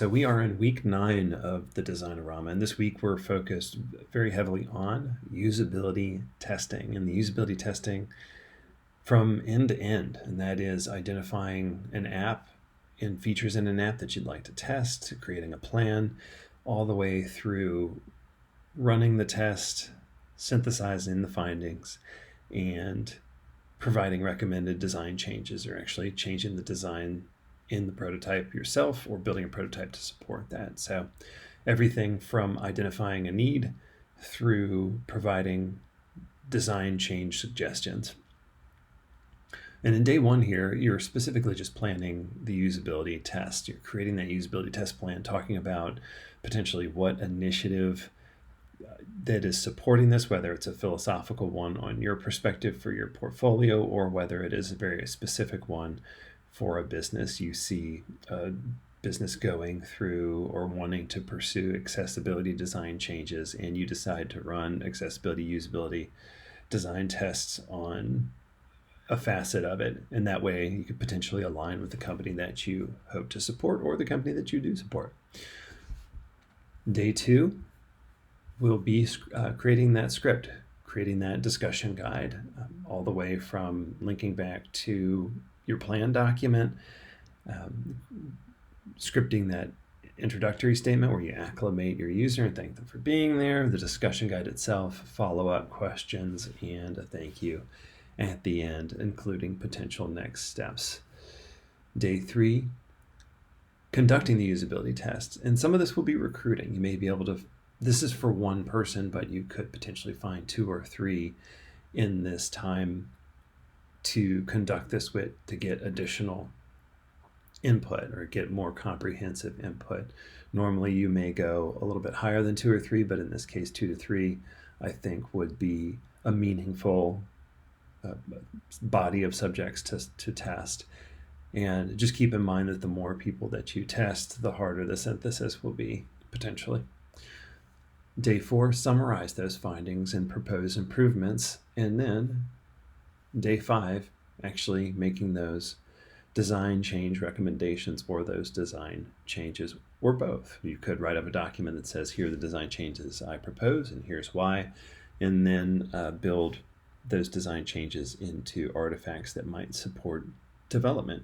So we are in week 9 of the Designorama, and this week we're focused very heavily on usability testing, and the usability testing from end to end, and that is identifying an app and features in an app that you'd like to test, creating a plan, all the way through running the test, synthesizing the findings, and providing recommended design changes, or actually changing the design in the prototype yourself or building a prototype to support that. So everything from identifying a need through providing design change suggestions. And in day 1 here, you're specifically just planning the usability test. You're creating that usability test plan, talking about potentially what initiative that is supporting this, whether it's a philosophical one on your perspective for your portfolio, or whether it is a very specific one for a business. You see a business going through or wanting to pursue accessibility design changes, and you decide to run accessibility, usability design tests on a facet of it. And that way you could potentially align with the company that you hope to support or the company that you do support. Day 2 will be creating that script, creating that discussion guide, all the way from linking back to your plan document, scripting that introductory statement where you acclimate your user and thank them for being there, the discussion guide itself, follow-up questions, and a thank you at the end, including potential next steps. Day 3, conducting the usability tests. And some of this will be recruiting. You may be able to, this is for one person, but you could potentially find 2 or 3 in this time to conduct this with, to get additional input or get more comprehensive input. Normally you may go a little bit higher than 2 or 3, but in this case 2 to 3 I think would be a meaningful body of subjects to test. And just keep in mind that the more people that you test, the harder the synthesis will be potentially. Day 4, summarize those findings and propose improvements. And then day 5, actually making those design change recommendations or those design changes, or both. You could write up a document that says, here are the design changes I propose and here's why, and then build those design changes into artifacts that might support development.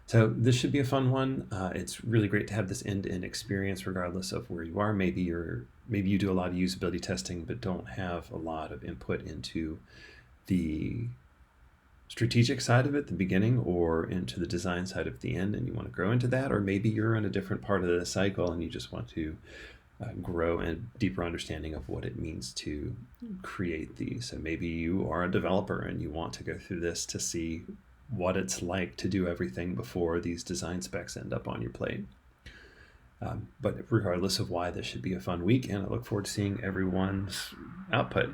So this should be a fun one. It's really great to have this end-to-end experience regardless of where you are. Maybe you do a lot of usability testing but don't have a lot of input into the strategic side of it, the beginning, or into the design side of the end, and you want to grow into that. Or maybe you're in a different part of the cycle and you just want to grow a deeper understanding of what it means to create these. So maybe you are a developer and you want to go through this to see what it's like to do everything before these design specs end up on your plate. But regardless of why, this should be a fun week, and I look forward to seeing everyone's output.